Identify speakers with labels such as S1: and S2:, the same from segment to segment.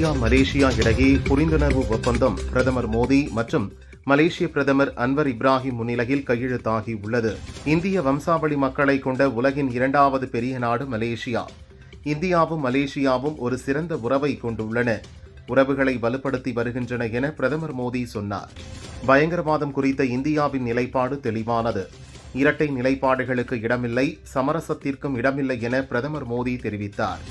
S1: India Malaysia இடையே புரிந்துணர்வு ஒப்பந்தம் பிரதமர் மோடி மற்றும் மலேசிய பிரதமர் அன்வர் இப்ராஹிம் முன்னிலையில் கையெழுத்தாகி உள்ளது. இந்திய வம்சாவளி மக்களை கொண்ட உலகின் இரண்டாவது பெரிய நாடு மலேசியா. இந்தியாவும் மலேசியாவும் ஒரு சிறந்த உறவை கொண்டுள்ளன, உறவுகளை வலுப்படுத்தி வருகின்றன என பிரதமர் மோடி சொன்னார். பயங்கரவாதம் குறித்த இந்தியாவின் நிலைப்பாடு தெளிவானது. இரட்டை நிலைப்பாடுகளுக்கு இடமில்லை, சமரசத்திற்கும் இடமில்லை என பிரதமர் மோடி தெரிவித்தார்.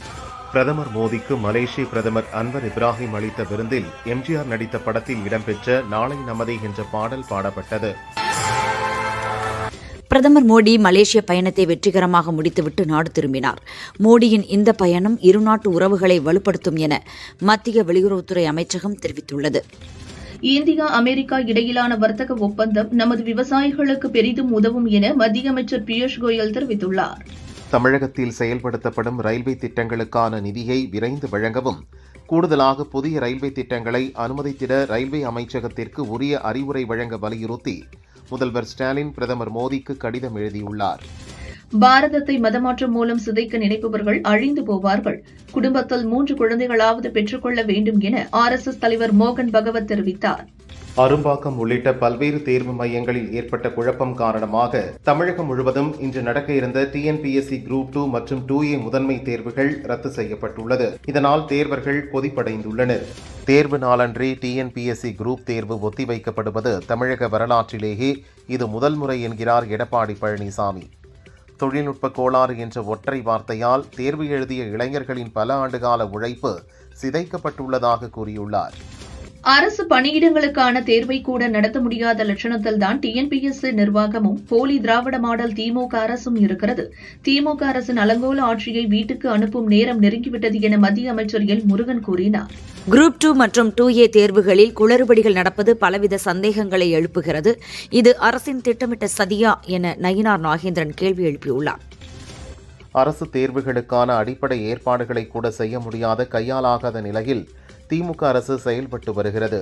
S1: பிரதமர் மோடிக்கு மலேசிய பிரதமர் அன்வர் இப்ராஹிம் அளித்த விருந்தில் எம்ஜிஆர் நடித்த படத்தில் இடம்பெற்ற நாளை நமதே என்ற பாடல் பாடப்பட்டது.
S2: பிரதமர் மோடி மலேசிய பயணத்தை வெற்றிகரமாக முடித்துவிட்டு நாடு திரும்பினார். மோடியின் இந்த பயணம் இருநாட்டு உறவுகளை வலுப்படுத்தும் என மத்திய வெளியுறவுத்துறை அமைச்சகம் தெரிவித்துள்ளது.
S3: இந்தியா அமெரிக்கா இடையிலான வர்த்தக ஒப்பந்தம் நமது விவசாயிகளுக்கு பெரிதும் உதவும் என மத்திய அமைச்சர் பியூஷ் கோயல் தெரிவித்துள்ளார்.
S1: தமிழகத்தில் செயல்படுத்தப்படும் ரயில்வே திட்டங்களுக்கான நிதியை விரைந்து வழங்கவும், கூடுதலாக புதிய ரயில்வே திட்டங்களை அனுமதித்திட ரயில்வே அமைச்சகத்திற்கு உரிய அறிவுரை வழங்க வலியுறுத்தி முதல்வர் ஸ்டாலின் பிரதமர் மோடிக்கு கடிதம் எழுதியுள்ளார்.
S3: பாரதத்தை மதமாற்றம் மூலம் சிதைக்க நினைப்பவர்கள் அழிந்து போவார்கள். குடும்பத்தில் 3 குழந்தைகளாவது பெற்றுக்கொள்ள வேண்டும் என RSS தலைவர் மோகன் பகவத் தெரிவித்தார்.
S1: அரும்பாக்கம் உள்ளிட்ட பல்வேறு தேர்வு மையங்களில் ஏற்பட்ட குழப்பம் காரணமாக தமிழகம் முழுவதும் இன்று நடக்க இருந்த TNPSC குரூப் 2 மற்றும் 2A முதன்மை தேர்வுகள் ரத்து செய்யப்பட்டுள்ளது. இதனால் தேர்வர்கள் கொதிப்படைந்துள்ளனர். தேர்வு நாளன்றே TNPSC குரூப் தேர்வு ஒத்திவைக்கப்படுவது தமிழக வரலாற்றிலேயே இது முதல் முறை என்கிறார் எடப்பாடி பழனிசாமி. தொழில்நுட்ப கோளாறு என்ற ஒற்றை வார்த்தையால் தேர்வு எழுதிய இளைஞர்களின் பல ஆண்டுகால உழைப்பு சிதைக்கப்பட்டுள்ளதாக கூறியுள்ளார்.
S3: அரசு பணியிடங்களுக்கான தேர்வை கூட நடத்த முடியாத லட்சணத்தில்தான் TNPSC நிர்வாகமும் போலி திராவிட மாடல் திமுக அரசும் இருக்கிறது. திமுக அரசின் அலங்கோல ஆட்சியை வீட்டுக்கு அனுப்பும் நேரம் நெருங்கிவிட்டது என மத்திய அமைச்சர் எல் முருகன் கூறினார்.
S2: குரூப் 2 மற்றும் 2A தேர்வுகளில் குளறுபடிகள் நடப்பது பலவித சந்தேகங்களை எழுப்புகிறது. இது அரசின் திட்டமிட்ட சதியா என நயினார் நாகேந்திரன் கேள்வி எழுப்பியுள்ளார்.
S1: அரசு தேர்வுகளுக்கான அடிப்படை ஏற்பாடுகளை கூட செய்ய முடியாத கையாலாகாத நிலையில் திமுக அரசு செயல்பட்டு வருகிறது.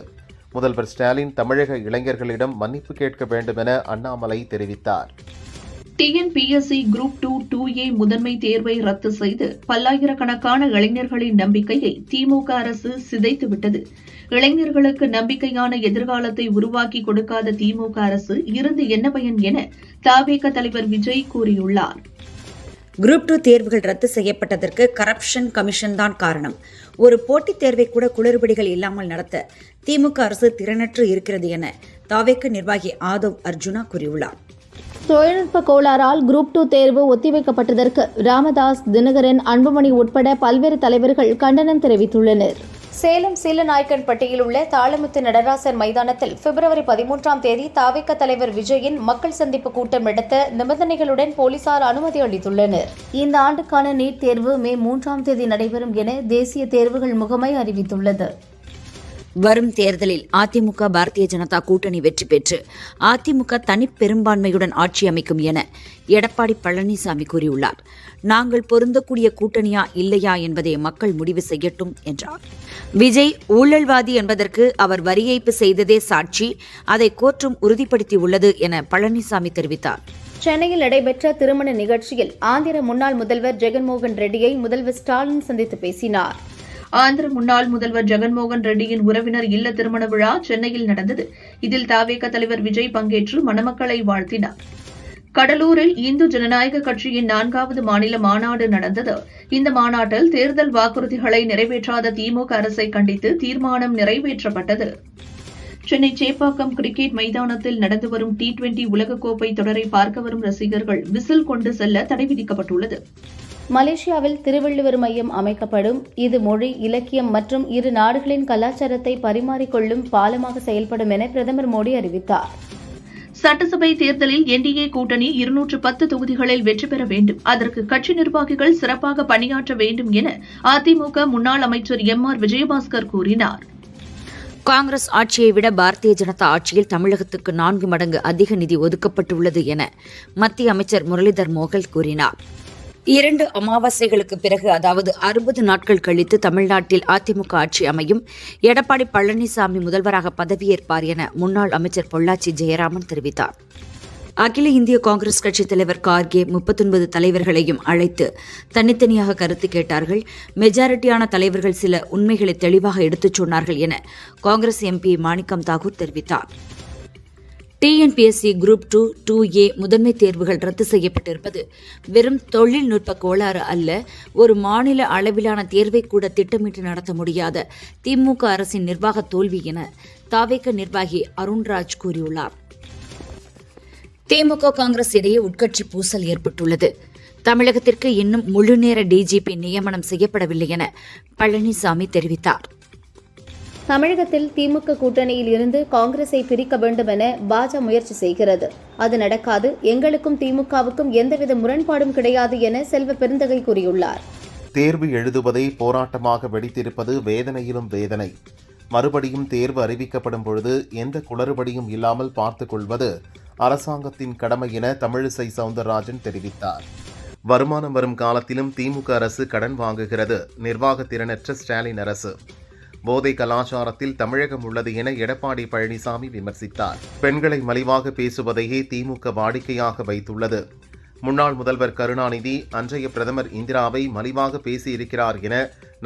S1: முதல்வர் ஸ்டாலின் தமிழக இளைஞர்களிடம் மன்னிப்பு கேட்க வேண்டும் என அண்ணாமலை தெரிவித்தார்.
S3: TNPSC குரூப் 2, 2A முதன்மை தேர்வை ரத்து செய்து பல்லாயிரக்கணக்கான இளைஞர்களின் நம்பிக்கையை திமுக அரசு சிதைத்துவிட்டது. இளைஞர்களுக்கு நம்பிக்கையான எதிர்காலத்தை உருவாக்கி கொடுக்காத திமுக அரசு இருந்து என்ன பயன் என தவேக தலைவர் விஜய் கூறியுள்ளார்.
S2: குரூப் 2 தேர்வுகள் ரத்து செய்யப்பட்டதற்கு கரப்ஷன் கமிஷன் தான் காரணம். ஒரு போட்டித் தேர்வை கூட குளறுபடிகள் இல்லாமல் நடத்த திமுக அரசு திறனற்று இருக்கிறது என தவேக நிர்வாகி ஆதவ் அர்ஜுனா கூறியுள்ளார்.
S4: தொழில்நுட்ப கோளாறால் குரூப் 2 தேர்வு ஒத்திவைக்கப்பட்டதற்கு ராமதாஸ், தினகரன், அன்புமணி உட்பட பல்வேறு தலைவர்கள் கண்டனம் தெரிவித்துள்ளனர். சேலம் சீலநாயக்கன்பட்டியில் உள்ள தாளமுத்து நடராசர் மைதானத்தில் பிப்ரவரி 13ஆம் தேதி தவேக தலைவர் விஜயின் மக்கள் சந்திப்பு கூட்டம் நடத்த நிபந்தனைகளுடன் போலீசார் அனுமதி அளித்துள்ளனர். இந்த ஆண்டுக்கான நீட் தேர்வு மே 3ஆம் தேதி நடைபெறும் என தேசிய தேர்வுகள் முகமை அறிவித்துள்ளது.
S2: வரும் தேர்தலில் அதிமுக பாரதிய ஜனதா கூட்டணி வெற்றி பெற்று அதிமுக தனிப்பெரும்பான்மையுடன் ஆட்சி அமைக்கும் என எடப்பாடி பழனிசாமி கூறியுள்ளார். நாங்கள் பொருந்தக்கூடிய கூட்டணியா இல்லையா என்பதை மக்கள் முடிவு செய்யட்டும் என்றார். விஜய் ஊழல்வாதி என்பதற்கு அவர் வரி ஏய்ப்பு செய்ததே சாட்சி, அதை கோர்ட்டும் உறுதிப்படுத்தியுள்ளது என பழனிசாமி தெரிவித்தார்.
S4: சென்னையில் நடைபெற்ற திருமண நிகழ்ச்சியில் ஆந்திர முன்னாள் முதல்வர் ஜெகன்மோகன் ரெட்டியை முதல்வர் ஸ்டாலின் சந்தித்து பேசினார்.
S3: ஆந்திர முன்னாள் முதல்வர் ஜெகன்மோகன் ரெட்டியின் உறவினர் இல்ல திருமண விழா சென்னையில் நடந்தது. இதில் தவேக தலைவர் விஜய் பங்கேற்று மணமக்களை வாழ்த்தினார். கடலூரில் இந்து ஜனநாயக கட்சியின் 4வது மாநில மாநாடு நடந்தது. இந்த மாநாட்டில் தேர்தல் வாக்குறுதிகளை நிறைவேற்றாத திமுக அரசை கண்டித்து தீர்மானம் நிறைவேற்றப்பட்டது. சென்னை சேப்பாக்கம் கிரிக்கெட் மைதானத்தில் நடந்து வரும் T20 உலகக்கோப்பை தொடரை பார்க்க வரும் ரசிகர்கள் விசில் கொண்டு செல்ல தடை விதிக்கப்பட்டுள்ளது.
S4: மலேசியாவில் திருவள்ளுவர் மையம் அமைக்கப்படும். இது மொழி, இலக்கியம் மற்றும் இரு நாடுகளின் கலாச்சாரத்தை பரிமாறிக்கொள்ளும் பாலமாக செயல்படும் என பிரதமர் மோடி அறிவித்தார்.
S3: சட்டசபை தேர்தலில் NDA கூட்டணி 210 தொகுதிகளில் வெற்றி பெற வேண்டும். அதற்கு கட்சி நிர்வாகிகள் சிறப்பாக பணியாற்ற வேண்டும் என அதிமுக முன்னாள் அமைச்சர் MR விஜயபாஸ்கர் கூறினார்.
S2: காங்கிரஸ் ஆட்சியை விட பாரதிய ஜனதா ஆட்சியில் தமிழகத்துக்கு 4 மடங்கு அதிக நிதி ஒதுக்கப்பட்டுள்ளது என மத்திய அமைச்சர் முரளிதர் மோகல் கூறினார். 2 அமாவாசைகளுக்கு பிறகு, அதாவது 60 நாட்கள் கழித்து தமிழ்நாட்டில் அதிமுக ஆட்சி அமையும். எடப்பாடி பழனிசாமி முதல்வராக பதவியேற்பார் என முன்னாள் அமைச்சர் பொள்ளாச்சி ஜெயராமன் தெரிவித்தார். அகில இந்திய காங்கிரஸ் கட்சித் தலைவர் கார்கே 39 தலைவர்களையும் அழைத்து தனித்தனியாக கருத்து கேட்டார்கள். மெஜாரிட்டியான தலைவர்கள் சில உண்மைகளை தெளிவாக எடுத்துச் சொன்னார்கள் என காங்கிரஸ் எம்பி மாணிக்கம் தாகூர் தெரிவித்தார். டிஎன்பிஎஸ்சி குரூப் 2, 2A முதன்மை தேர்வுகள் ரத்து செய்யப்பட்டிருப்பது வெறும் தொழில்நுட்ப கோளாறு அல்ல, ஒரு மாநில அளவிலான தேர்வை கூட திட்டமிட்டு நடத்த முடியாத திமுக அரசின் நிர்வாக தோல்வி என தாவேக நிர்வாகி அருண்ராஜ் கூறியுள்ளார். திமுக காங்கிரஸ் இடையே உட்கட்சி பூசல் ஏற்பட்டுள்ளது. தமிழகத்திற்கு இன்னும் முழுநேர டிஜிபி நியமனம் செய்யப்படவில்லை என பழனிசாமி தெரிவித்தார்.
S4: தமிழகத்தில் திமுக கூட்டணியில் இருந்து காங்கிரஸை பிரிக்க வேண்டும் என பாஜக முயற்சி செய்கிறது. அது நடக்காது. எங்களுக்கும் திமுகவுக்கும் எந்தவித முரண்பாடும் கிடையாது என செல்வ பெருந்தகை கூறியுள்ளார்.
S1: தேர்வு எழுதுவதை போராட்டமாக வெடித்திருப்பது வேதனையிலும் வேதனை. மறுபடியும் தேர்வு அறிவிக்கப்படும் பொழுது எந்த குளறுபடியும் இல்லாமல் பார்த்துக் கொள்வது அரசாங்கத்தின் கடமை என தமிழிசை சவுந்தரராஜன் தெரிவித்தார். வருமானம் வரும் காலத்திலும் திமுக அரசு கடன் வாங்குகிறது. நிர்வாக திறனற்ற ஸ்டாலின் அரசு. போதை கலாச்சாரத்தில் தமிழகம் உள்ளது என எடப்பாடி பழனிசாமி விமர்சித்தார். பெண்களை மலிவாக பேசுவதையே திமுக வாடிக்கையாக வைத்துள்ளது. முன்னாள் முதல்வர் கருணாநிதி அன்றைய பிரதமர் இந்திராவை மலிவாக பேசியிருக்கிறார் என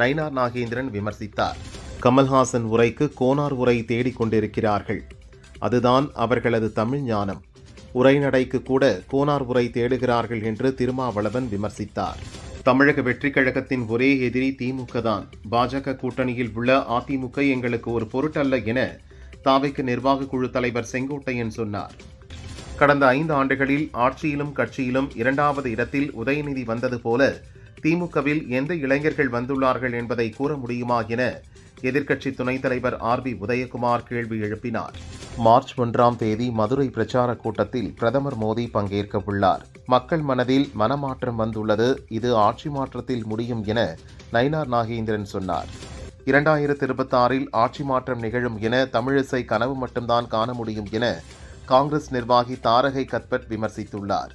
S1: நயினார் நாகேந்திரன் விமர்சித்தார். கமல்ஹாசன் உரைக்கு கோனார் உரை தேடிக் கொண்டிருக்கிறார்கள். அதுதான் அவர்களது தமிழ் ஞானம். உரைநடைக்கு கூட கோனார் உரை தேடுகிறார்கள் என்று திருமாவளவன் விமர்சித்தார். தமிழக வெற்றிக் கழகத்தின் ஒரே எதிரி திமுக தான். பாஜக கூட்டணியில் உள்ள அதிமுக எங்களுக்கு ஒரு பொருட்டல்ல என தாவேக நிர்வாக குழு தலைவர் செங்கோட்டையன் சொன்னார். கடந்த 5 ஆண்டுகளில் ஆட்சியிலும் கட்சியிலும் 2வது இடத்தில் உதயநிதி வந்தது போல திமுகவில் எந்த இளைஞர்கள் வந்துள்ளார்கள் என்பதை கூற முடியுமா என எதிர்க்கட்சி துணைத் தலைவர் RB உதயகுமார் கேள்வி எழுப்பினார். மார்ச் 1ஆம் தேதி மதுரை பிரச்சார கூட்டத்தில் பிரதமர் மோடி பங்கேற்க உள்ளார். மக்கள் மனதில் மனமாற்றம் வந்துள்ளது. இது ஆட்சி மாற்றத்தில் முடியும் என நயினார் நாகேந்திரன் சொன்னார். 2026இல் ஆட்சி மாற்றம் நிகழும் என தமிழிசை கனவு மட்டும்தான் காண முடியும் என காங்கிரஸ் நிர்வாகி தாரகை கத்பட் விமர்சித்துள்ளார்.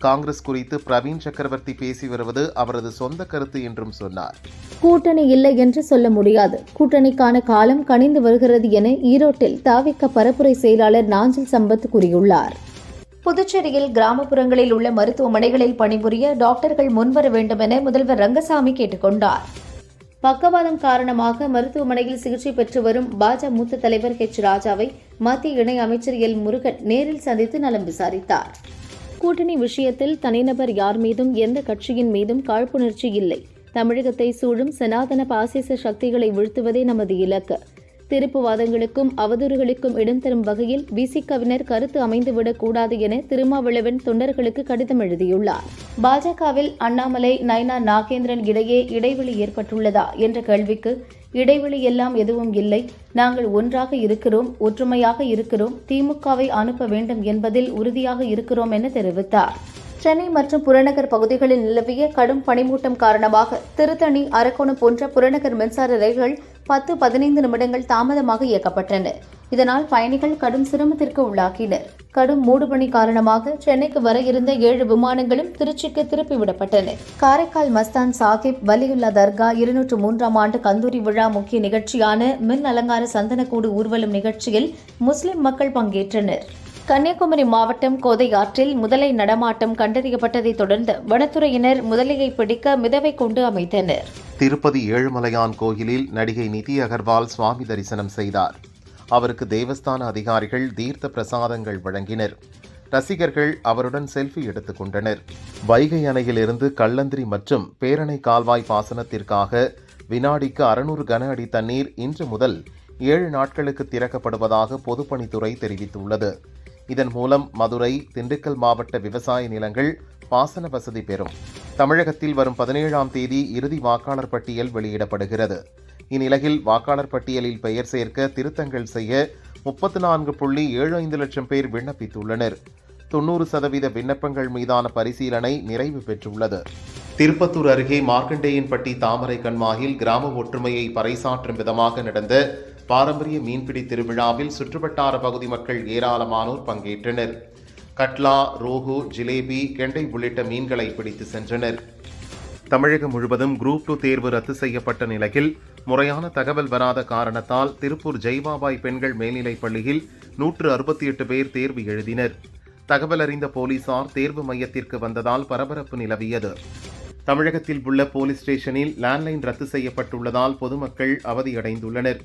S1: காங்கிரஸ் குறித்து பிரவீன் சக்கரவர்த்தி பேசி வருவது அவரது சொந்த கருத்து என்றும் சொன்னார்.
S4: கூட்டணி இல்லை என்று சொல்ல முடியாது. கூட்டணிக்கான காலம் கனிந்து வருகிறது என ஈரோட்டில் தாவேக பரப்புரை செயலாளர் நாஞ்சில் சம்பத் கூறியுள்ளார். புதுச்சேரியில் கிராமப்புறங்களில் உள்ள மருத்துவமனைகளில் பணிபுரிய டாக்டர்கள் முன்வர வேண்டும் என முதல்வர் ரங்கசாமி கேட்டுக்கொண்டார். பக்கவாதம் காரணமாக மருத்துவமனையில் சிகிச்சை பெற்று வரும் பாஜக மூத்த தலைவர் ராஜாவை மத்திய இணை அமைச்சர் முருகன் நேரில் சந்தித்து நலம் விசாரித்தார். கூட்டணி விஷயத்தில் தனிநபர் யார் மீதும் எந்த கட்சியின் மீதும் காழ்ப்புணர்ச்சி இல்லை. தமிழகத்தை சூழும் சனாதன பாசிச சக்திகளை வீழ்த்துவதே நமது இலக்கு. திருப்புவாதங்களுக்கும் அவதூறுகளுக்கும் இடம் தரும் வகையில் விசிகவினர் கருத்து அமைந்துவிடக் கூடாது என திருமாவளவன் தொண்டர்களுக்கு கடிதம் எழுதியுள்ளார். பாஜகவில் அண்ணாமலை, நயினார் நாகேந்திரன் இடையே இடைவெளி ஏற்பட்டுள்ளதா என்ற கேள்விக்கு இடைவெளி எல்லாம் எதுவும் இல்லை. நாங்கள் ஒன்றாக இருக்கிறோம், ஒற்றுமையாக இருக்கிறோம். திமுகவை அனுப்ப வேண்டும் என்பதில் உறுதியாக இருக்கிறோம் என தெரிவித்தார். சென்னை மற்றும் புறநகர் பகுதிகளில் நிலவிய கடும் பனிமூட்டம் காரணமாக திருத்தணி, அரக்கோணம் போன்ற புறநகர் மின்சார ரயில்கள் 10-15 நிமிடங்கள் தாமதமாக இயக்கப்பட்டன. இதனால் பயணிகள் கடும் சிரமத்திற்கு உள்ளாகினர். கடும் மூடுபனி காரணமாக சென்னைக்கு வர இருந்த 7 விமானங்களும் திருச்சிக்கு திருப்பிவிடப்பட்டன. காரைக்கால் மஸ்தான் சாஹிப் வலியுல்லா தர்கா 203ஆம் ஆண்டு கந்தூரி விழா முக்கிய நிகழ்ச்சியான மின் அலங்கார சந்தனக்கூடு ஊர்வலம் நிகழ்ச்சியில் முஸ்லிம் மக்கள் பங்கேற்றனர். கன்னியாகுமரி மாவட்டம் கோதை ஆற்றில் முதலை நடமாட்டம் கண்டறியப்பட்டதைத் தொடர்ந்து வனத்துறையினர் முதலையை பிடிக்க மிதவை கொண்டு அமைத்தனர்.
S1: திருப்பதி ஏழுமலையான் கோயிலில் நடிகை நிதி அகர்வால் சுவாமி தரிசனம் செய்தார். அவருக்கு தேவஸ்தான அதிகாரிகள் தீர்த்த பிரசாதங்கள் வழங்கினர். ரசிகர்கள் அவருடன் செல்ஃபி எடுத்துக் கொண்டனர். வைகை அணையிலிருந்து கள்ளந்திரி மற்றும் பேரணை கால்வாய் பாசனத்திற்காக வினாடிக்கு 600 கன அடி தண்ணீர் இன்று முதல் 7 நாட்களுக்கு திறக்கப்படுவதாக பொதுப்பணித்துறை தெரிவித்துள்ளது. இதன் மூலம் மதுரை, திண்டுக்கல் மாவட்ட விவசாய நிலங்கள் பாசன வசதி பெறும். தமிழகத்தில் வரும் 17ஆம் தேதி இறுதி வாக்காளர் பட்டியல் வெளியிடப்படுகிறது. இந்நிலையில் வாக்காளர் பட்டியலில் பெயர் சேர்க்க திருத்தங்கள் செய்ய 34.75 லட்சம் பேர் விண்ணப்பித்துள்ளனர். 90% விண்ணப்பங்கள் மீதான பரிசீலனை நிறைவு பெற்றுள்ளது. திருப்பத்தூர் அருகே மார்க்கண்டேயன்பட்டி தாமரை கண்மாயில் கிராம ஒற்றுமையை பறைசாற்றும் விதமாக நடந்த பாரம்பரிய மீன்பிடி திருவிழாவில் சுற்றுவட்டார பகுதி மக்கள் ஏராளமானோர் பங்கேற்றனர். கட்லா, ரோகு, ஜிலேபி, கெண்டை உள்ளிட்ட மீன்களை பிடித்து சென்றனர். தமிழகம் முழுவதும் குரூப் 2 தேர்வு ரத்து செய்யப்பட்ட நிலையில் முறையான தகவல் வராத காரணத்தால் திருப்பூர் ஜெய்பாபாய் பெண்கள் மேல்நிலைப் பள்ளியில் 168 பேர் தேர்வு எழுதினர். தகவல் அறிந்த போலீசார் தேர்வு மையத்திற்கு வந்ததால் பரபரப்பு நிலவியது. தமிழகத்தில் உள்ள போலீஸ் ஸ்டேஷனில் லேண்ட்லைன் ரத்து செய்யப்பட்டுள்ளதால் பொதுமக்கள் அவதியடைந்துள்ளனர்.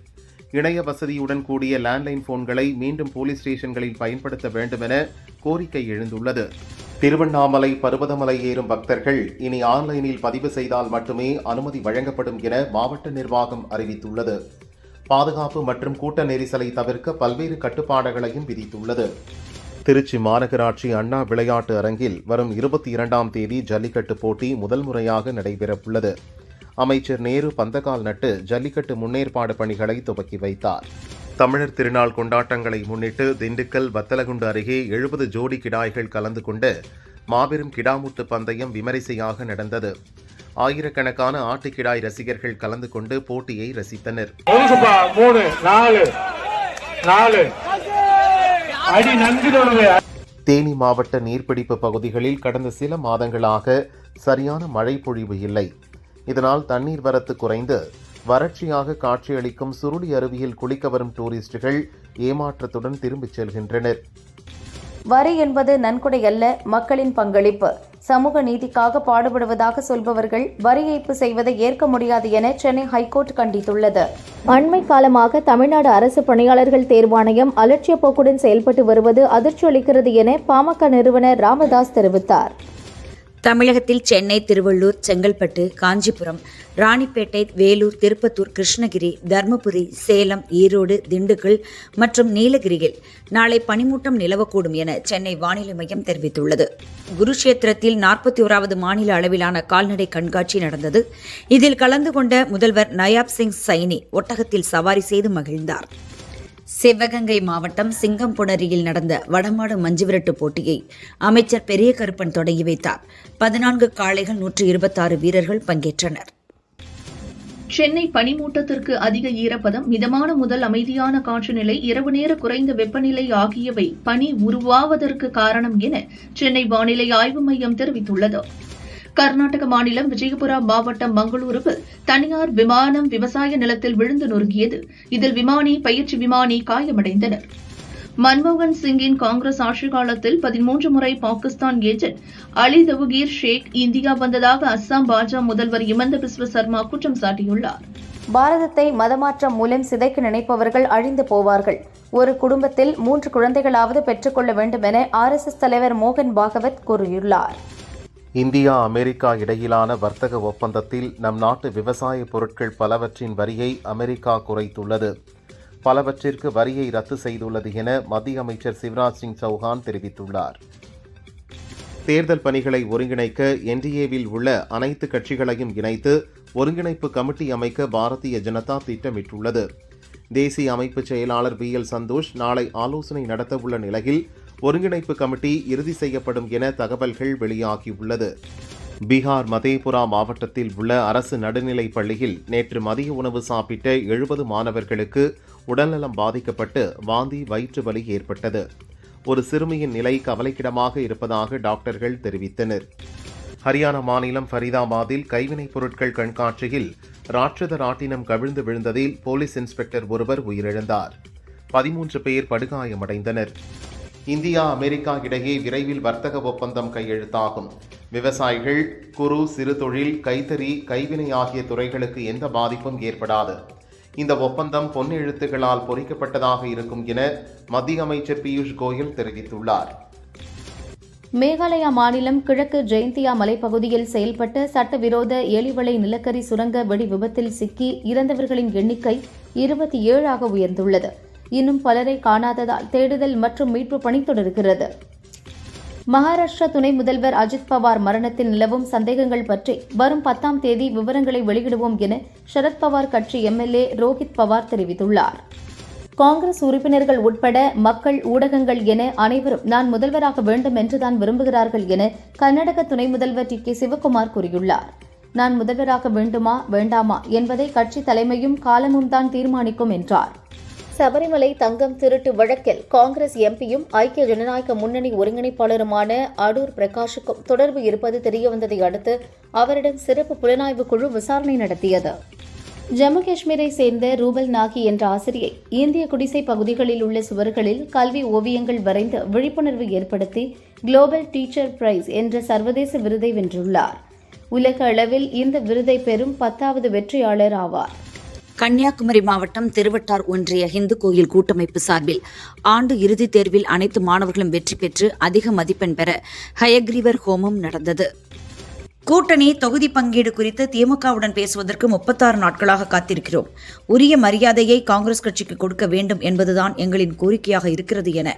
S1: இணைய வசதியுடன் கூடிய லேண்ட்லைன் போன்களை மீண்டும் போலீஸ் ஸ்டேஷன்களில் பயன்படுத்த வேண்டும் என கோரிக்கை எழுந்துள்ளது. திருவண்ணாமலை பர்வதமலை ஏறும் பக்தர்கள் இனி ஆன்லைனில் பதிவு செய்தால் மட்டுமே அனுமதி வழங்கப்படும் என மாவட்ட நிர்வாகம் அறிவித்துள்ளது. பாதுகாப்பு மற்றும் கூட்ட நெரிசலை தவிர்க்க பல்வேறு கட்டுப்பாடுகளையும் விதித்துள்ளது. திருச்சி மாநகராட்சி அண்ணா விளையாட்டு அரங்கில் வரும் 22ஆம் தேதி ஜல்லிக்கட்டு போட்டி முதல் முறையாக நடைபெறவுள்ளது. அமைச்சர் நேரு பந்தக்கால் நட்டு ஜல்லிக்கட்டு முன்னேற்பாடு பணிகளை துவக்கி வைத்தார். தமிழர் திருநாள் கொண்டாட்டங்களை முன்னிட்டு திண்டுக்கல் வத்தலகுண்டு அருகே 70 ஜோடி கிடாய்கள் கலந்து கொண்டு மாபெரும் கிடாமுட்டு பந்தயம் விமரிசையாக நடந்தது. ஆயிரக்கணக்கான ஆட்டுக்கிடாய் ரசிகர்கள் கலந்து கொண்டு போட்டியை ரசித்தனர். தேனி மாவட்ட நீர்பிடிப்பு பகுதிகளில் கடந்த சில மாதங்களாக சரியான மழை பொழிவு இல்லை. இதனால் தண்ணீர் வரத்து குறைந்து வறட்சியாக காட்சியளிக்கும் சுருளி அருவியில் குளிக்க வரும் டூரிஸ்டுகள் ஏமாற்றத்துடன் திரும்பிச் செல்கின்றனர்.
S4: வரி என்பது நன்கொடை அல்ல, மக்களின் பங்களிப்பு. சமூக நீதிக்காக பாடுபடுவதாக சொல்பவர்கள் வரி ஏய்ப்பு செய்வதை ஏற்க முடியாது என சென்னை ஹைகோர்ட் கண்டித்துள்ளது. அண்மை காலமாக தமிழ்நாடு அரசு பணியாளர்கள் தேர்வாணையம் அலட்சிய போக்குடன் செயல்பட்டு வருவது அதிர்ச்சி அளிக்கிறது என பாமக நிறுவனர் ராமதாஸ் தெரிவித்தார்.
S2: தமிழகத்தில் சென்னை, திருவள்ளூர், செங்கல்பட்டு, காஞ்சிபுரம், ராணிப்பேட்டை, வேலூர், திருப்பத்தூர், கிருஷ்ணகிரி, தருமபுரி, சேலம், ஈரோடு, திண்டுக்கல் மற்றும் நீலகிரியில் நாளை பனிமூட்டம் நிலவக்கூடும் என சென்னை வானிலை மையம் தெரிவித்துள்ளது. குருஷேத்திரத்தில் 41வது மாநில அளவிலான கால்நடை கண்காட்சி நடந்தது. இதில் கலந்து கொண்ட முதல்வர் நயாப் சிங் சைனி ஒட்டகத்தில் சவாரி செய்து மகிழ்ந்தார். சிவகங்கை மாவட்டம் சிங்கம்புணரியில் நடந்த வடமாடு மஞ்சுவிரட்டு போட்டியை அமைச்சர் பெரிய கருப்பன் தொடங்கி வைத்தார். 14 காளைகள், 126 வீரர்கள் பங்கேற்றனர்.
S3: சென்னை பனிமூட்டத்திற்கு அதிக ஈரப்பதம், மிதமான முதல் அமைதியான காற்று நிலை, இரவு நேர குறைந்த வெப்பநிலை ஆகியவை பனி உருவாவதற்கு காரணம் என சென்னை வானிலை ஆய்வு மையம் தெரிவித்துள்ளது. கர்நாடக மாநிலம் விஜயபுரா மாவட்டம் மங்களூருவில் தனியார் விமானம் விவசாய நிலத்தில் விழுந்து நொறுங்கியது. இதில் விமானி, பயிற்சி விமானி காயமடைந்தனர். மன்மோகன் சிங்கின் காங்கிரஸ் ஆட்சிக் காலத்தில் 13 முறை பாகிஸ்தான் ஏஜென்ட் அலி தவுகீர் ஷேக் இந்தியா வந்ததாக அஸ்ஸாம் பாஜக முதல்வர் இமந்த பிஸ்வ சர்மா குற்றம் சாட்டியுள்ளார்.
S4: பாரதத்தை மதமாற்றம் மூலம் சிதைக்க நினைப்பவர்கள் அழிந்து போவார்கள். ஒரு குடும்பத்தில் 3 குழந்தைகளாவது பெற்றுக்கொள்ள வேண்டும் என RSS தலைவர் மோகன் பாகவத் கூறியுள்ளார்.
S1: இந்தியா, அமெரிக்கா இடையிலான வர்த்தக ஒப்பந்தத்தில் நம் நாட்டு விவசாய பொருட்கள் பலவற்றின் வரியை அமெரிக்கா குறைத்துள்ளது. பலவற்றிற்கு வரியை ரத்து செய்துள்ளது என மத்திய அமைச்சர் சிவராஜ் சிங் சௌஹான் தெரிவித்துள்ளார். தேர்தல் பணிகளை ஒருங்கிணைக்க NDAவில் உள்ள அனைத்து கட்சிகளையும் இணைத்து ஒருங்கிணைப்பு கமிட்டி அமைக்க பாரதிய ஜனதா திட்டமிட்டுள்ளது. தேசிய அமைப்பு செயலாளர் BL சந்தோஷ் நாளை ஆலோசனை நடத்தவுள்ள நிலையில் ஒருங்கிணைப்பு கமிட்டி இறுதி செய்யப்படும் என தகவல்கள் வெளியாகியுள்ளது. பீகார் மதேபுரா மாவட்டத்தில் உள்ள அரசு நடுநிலைப் பள்ளியில் நேற்று மதிய உணவு சாப்பிட்ட 70 மாணவர்களுக்கு உடல்நலம் பாதிக்கப்பட்டு வாந்தி, வயிற்று வலி ஏற்பட்டது. ஒரு சிறுமியின் நிலை கவலைக்கிடமாக இருப்பதாக டாக்டர்கள் தெரிவித்தனர். ஹரியானா மாநிலம் ஃபரிதாபாத்தில் கைவினைப் பொருட்கள் கண்காட்சியில் ராட்சத ராட்டினம் கவிழ்ந்து விழுந்ததில் போலீஸ் இன்ஸ்பெக்டர் ஒருவர் உயிரிழந்தார். 13 பேர் படுகாயமடைந்தனர். இந்தியா, அமெரிக்கா இடையே விரைவில் வர்த்தக ஒப்பந்தம் கையெழுத்தாகும். விவசாயிகள், குறு, சிறு தொழில், கைத்தறி, கைவினை ஆகிய துறைகளுக்கு எந்த பாதிப்பும் ஏற்படாது. இந்த ஒப்பந்தம் பொன்னெழுத்துகளால் பொறிக்கப்பட்டதாக இருக்கும் என மத்திய அமைச்சர் பியூஷ் கோயல் தெரிவித்துள்ளார்.
S4: மேகாலயா மாநிலம் கிழக்கு ஜெயந்தியா மலைப்பகுதியில் செயல்பட்ட சட்டவிரோத எலிவளை நிலக்கரி சுரங்க வெடி விபத்தில் சிக்கி இறந்தவர்களின் எண்ணிக்கை 27 உயர்ந்துள்ளது. இன்னும் பலரை காணாததால் தேடுதல் மற்றும் மீட்பு பணி தொடர்கிறது. மகாராஷ்டிரா துணை முதல்வர் அஜித் பவார் மரணத்தில் நிலவும் சந்தேகங்கள் பற்றி வரும் 10ஆம் தேதி விவரங்களை வெளியிடுவோம் என சரத்பவார் கட்சி MLA ரோஹித் பவார் தெரிவித்துள்ளார். காங்கிரஸ் உறுப்பினர்கள் உட்பட மக்கள், ஊடகங்கள் என அனைவரும் நான் முதல்வராக வேண்டும் என்றுதான் விரும்புகிறார்கள் என கர்நாடக துணை முதல்வர் TK சிவக்குமார் கூறியுள்ளார். நான் முதல்வராக வேண்டுமா வேண்டாமா என்பதை கட்சி தலைமையும் காலமும் தான் தீர்மானிக்கும் என்றார். சபரிமலை தங்கம் திருட்டு வழக்கில் காங்கிரஸ் MPயும் ஐக்கிய ஜனநாயக முன்னணி ஒருங்கிணைப்பாளருமான அடூர் பிரகாஷுக்கும் தொடர்பு இருப்பது தெரியவந்ததை அடுத்து அவரிடம் சிறப்பு புலனாய்வு குழு விசாரணை நடத்தியது. ஜம்மு காஷ்மீரை சேர்ந்த ரூபல் நாகி என்ற ஆசிரியை இந்திய குடிசை பகுதிகளில் உள்ள சுவர்களில் கல்வி ஓவியங்கள் வரைந்து விழிப்புணர்வு ஏற்படுத்தி குளோபல் டீச்சர் பிரைஸ் என்ற சர்வதேச விருதை வென்றுள்ளார். உலக அளவில் இந்த விருதை பெறும் 10வது வெற்றியாளர் ஆவார்.
S2: கன்னியாகுமரி மாவட்டம் திருவட்டார் ஒன்றிய இந்து கோயில் கூட்டமைப்பு சார்பில் ஆண்டு இறுதித் தேர்வில் அனைத்து மாணவர்களும் வெற்றி பெற்று அதிக மதிப்பெண் பெற ஹயக்ரீவர் ஹோமம் நடந்தது. கூட்டணி தொகுதி பங்கீடு குறித்து திமுகவுடன் பேசுவதற்கு 36 நாட்களாக காத்திருக்கிறோம். உரிய மரியாதையை காங்கிரஸ் கட்சிக்கு கொடுக்க வேண்டும் என்பதுதான் எங்களின் கோரிக்கையாக இருக்கிறது என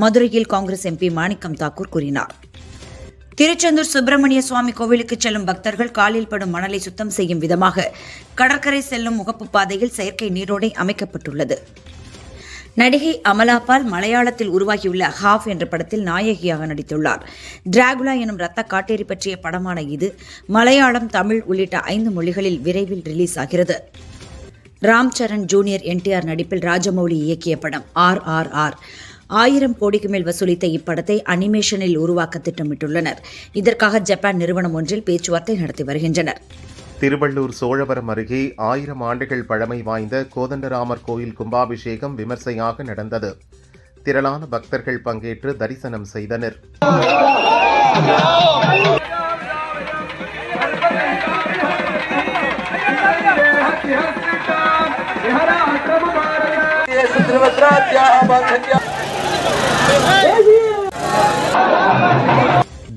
S2: மதுரையில் காங்கிரஸ் எம்பி மாணிக்கம் தாக்கூர் கூறினார். திருச்செந்தூர் சுப்பிரமணிய சுவாமி கோவிலுக்கு செல்லும் பக்தர்கள் காலில் படும் மணலை சுத்தம் செய்யும் விதமாக கடற்கரை செல்லும் முகப்பு பாதையில் செயற்கை நீரோடை அமைக்கப்பட்டுள்ளது. நடிகை அமலா பால் மலையாளத்தில் உருவாகியுள்ள ஹாஃப் என்ற படத்தில் நாயகியாக நடித்துள்ளார். டிராகுலா எனும் ரத்த காட்டேரி பற்றிய படமான இது மலையாளம், தமிழ் உள்ளிட்ட 5 மொழிகளில் விரைவில் ரிலீஸ் ஆகிறது. ராம் சரண் ஜூனியர் NTR நடிப்பில் ராஜமௌலி இயக்கிய படம் RRR 1000 கோடிக்கு மேல் வசூலித்த இப்படத்தை அனிமேஷனில் உருவாக்க திட்டமிட்டுள்ளனர். இதற்காக ஜப்பான் நிறுவனம் ஒன்றில் பேச்சுவார்த்தை நடத்தி வருகின்றனர்.
S1: திருவள்ளூர் சோழவரம் அருகே 1000 ஆண்டுகள் பழமை வாய்ந்த கோதண்டராமர் கோயில் கும்பாபிஷேகம் விமர்சையாக நடந்தது. திரளான பக்தர்கள் பங்கேற்று தரிசனம் செய்தனர்.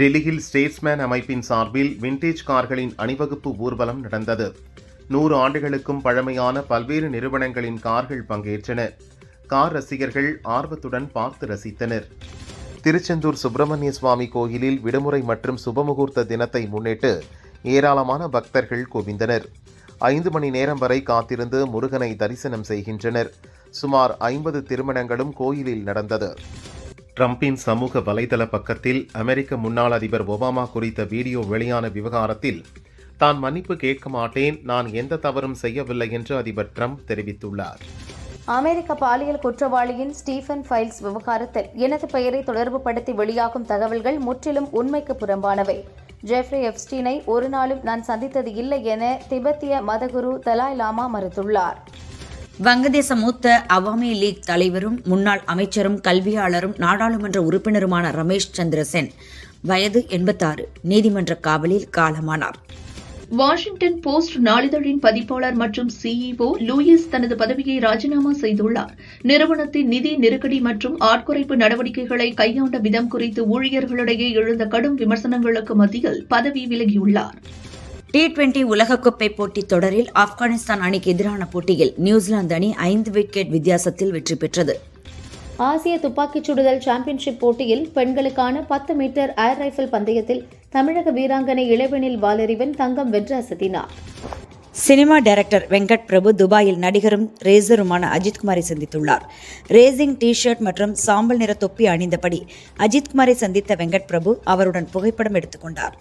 S1: டெல்லியில் ஸ்டேட்ஸ்மேன் அமைப்பின் சார்பில் விண்டேஜ் கார்களின் அணிவகுப்பு ஊர்வலம் நடந்தது. 100 ஆண்டுகளுக்கும் பழமையான பல்வேறு நிறுவனங்களின் கார்கள் பங்கேற்றன. கார் ரசிகர்கள் ஆர்வத்துடன் பார்த்து ரசித்தனர். திருச்செந்தூர் சுப்பிரமணிய சுவாமி கோயிலில் விடுமுறை மற்றும் சுபமுகூர்த்த தினத்தை முன்னிட்டு ஏராளமான பக்தர்கள் குவிந்தனர். 5 மணி நேரம் வரை காத்திருந்து முருகனை தரிசனம் செய்கின்றனர். சுமார் 50 திருமணங்களும் கோயிலில் நடந்தது. ட்ரம்பின் சமூக வலைதள பக்கத்தில் அமெரிக்க முன்னாள் அதிபர் ஒபாமா குறித்த வீடியோ வெளியான விவகாரத்தில் தான் மன்னிப்பு கேட்க மாட்டேன், நான் எந்த தவறும் செய்யவில்லை என்று அதிபர் ட்ரம்ப் தெரிவித்துள்ளார்.
S4: அமெரிக்க பாலியல் குற்றவாளியின் ஸ்டீஃபன் ஃபைல்ஸ் விவகாரத்தில் எனது பெயரை தொடர்புபடுத்தி வெளியாகும் தகவல்கள் முற்றிலும் உண்மைக்கு புறம்பானவை. ஜெஃப்ரி எப்ஸ்டீனை ஒரு நாளும் நான் சந்தித்தது இல்லை என திபெத்திய மதகுரு தலாய் லாமா மறுத்துள்ளார்.
S2: வங்கதேச மூத்த அவாமி லீக் தலைவரும் முன்னாள் அமைச்சரும் கல்வியாளரும் நாடாளுமன்ற உறுப்பினருமான ரமேஷ் சந்திர சென் வயது 86 நீதிமன்ற காவலில் காலமானார்.
S3: வாஷிங்டன் போஸ்ட் நாளிதழின் பதிப்பாளர் மற்றும் CEO லூயிஸ் தனது பதவியை ராஜினாமா செய்துள்ளார். நிறுவனத்தின் நிதி நெருக்கடி மற்றும் ஆட்குறைப்பு நடவடிக்கைகளை கையாண்ட விதம் குறித்து ஊழியர்களிடையே எழுந்த கடும் விமர்சனங்களுக்கு மத்தியில் பதவி விலகியுள்ளார்.
S2: T20 உலகக்கோப்பை போட்டித் தொடரில் ஆப்கானிஸ்தான் அணிக்கு எதிரான போட்டியில் நியூசிலாந்து அணி 5 விக்கெட் வித்தியாசத்தில் வெற்றி பெற்றது.
S4: ஆசிய துப்பாக்கிச் சுடுதல் சாம்பியன்ஷிப் போட்டியில் பெண்களுக்கான 10 மீட்டர் ஏர் ரைபிள் பந்தயத்தில் தமிழக வீராங்கனை இளவேனில் வாலறிவன் தங்கம் வென்று அசத்தினார்.
S2: சினிமா டைரக்டர் வெங்கட் பிரபு துபாயில் நடிகரும் ரேசருமான அஜித்குமாரை சந்தித்துள்ளார். ரேசிங் டி-ஷர்ட் மற்றும் சாம்பல் நிற தொப்பி அணிந்தபடி அஜித்குமாரை சந்தித்த வெங்கட் பிரபு அவருடன் புகைப்படம் எடுத்துக்கொண்டார்.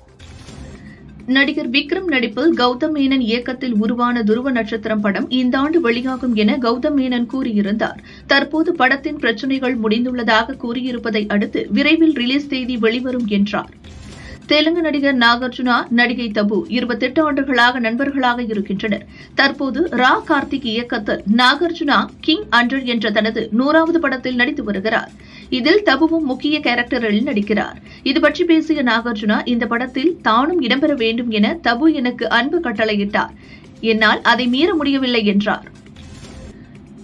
S3: நடிகர் விக்ரம் நடிப்பில் கௌதம் மேனன் இயக்கத்தில் உருவான துருவ நட்சத்திரம் படம் இந்த ஆண்டு வெளியாகும் என கௌதம் மேனன் கூறியிருந்தார். தற்போது படத்தின் பிரச்சினைகள் முடிந்துள்ளதாக கூறியிருப்பதை அடுத்து விரைவில் ரிலீஸ் தேதி வெளிவரும் என்றார். தெலுங்கு நடிகர் நாகார்ஜுனா, நடிகை தபு 28 ஆண்டுகளாக நண்பர்களாக இருக்கின்றனர். தற்போது ரா கார்த்திக் இயக்கத்தில் நாகார்ஜுனா கிங் 100 என்ற தனது 100வது படத்தில் நடித்து வருகிறார். இதில் தபுவும் முக்கிய கேரக்டரில் நடிக்கிறார். இதுபற்றி பேசிய நாகார்ஜுனா, இந்த படத்தில் தானும் இடம்பெற வேண்டும் என தபு எனக்கு அன்பு கட்டளையிட்டார். என்னால் அதை மீற முடியவில்லை என்றார்.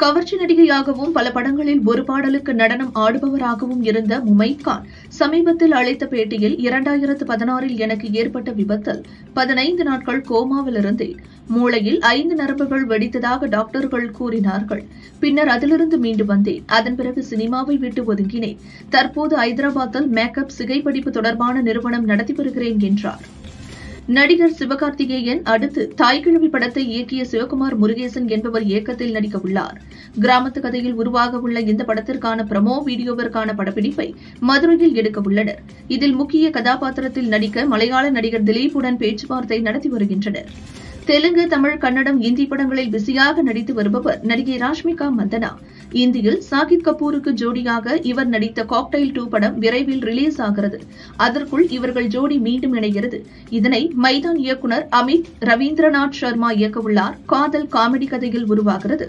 S3: கவர்ச்சி நடிகையாகவும் பல படங்களில் ஒரு பாடலுக்கு நடனம் ஆடுபவராகவும் இருந்த முமைத் கான் சமீபத்தில் அளித்த பேட்டியில் 2016 எனக்கு ஏற்பட்ட விபத்தில் 15 நாட்கள் கோமாவில் இருந்தேன். மூளையில் 5 நரம்புகள் வெடித்ததாக டாக்டர்கள் கூறினார்கள். பின்னர் அதிலிருந்து மீண்டு வந்தேன். அதன் பிறகு சினிமாவை விட்டு ஒதுங்கினேன். தற்போது ஐதராபாத்தில் மேக்கப் சிகை படிப்பு தொடர்பான நிறுவனம் நடத்தி வருகிறேன் என்றார். நடிகர் சிவகார்த்திகேயன் அடுத்து தாய்கிழவி படத்தை இயக்கிய சிவகுமார் முருகேசன் என்பவர் இயக்கத்தில் நடிக்க உள்ளார். கிராமத்து கதையில் உருவாக உள்ள இந்த படத்திற்கான பிரமோ வீடியோவிற்கான படப்பிடிப்பை மதுரையில் எடுக்க உள்ளனர். இதில் முக்கிய கதாபாத்திரத்தில் நடிக்க மலையாள நடிகர் திலீப்புடன் பேச்சுவார்த்தை நடத்தி வருகின்றனர். தெலுங்கு, தமிழ், கன்னடம், இந்தி படங்களில் பிஸியாக நடித்து வருபவர் நடிகை ராஷ்மிகா மந்தனா. இந்தியில் சாகித் கபூருக்கு ஜோடியாக இவர் நடித்த காக்டைல் 2 படம் விரைவில் ரிலீஸ் ஆகிறது. அதற்குள் இவர்கள் ஜோடி மீண்டும் இணைகிறது. இதனை மைதான் இயக்குனர் அமித் ரவீந்திரநாத் சர்மா இயக்கவுள்ளார். காதல் காமெடி கதையில் உருவாகிறது.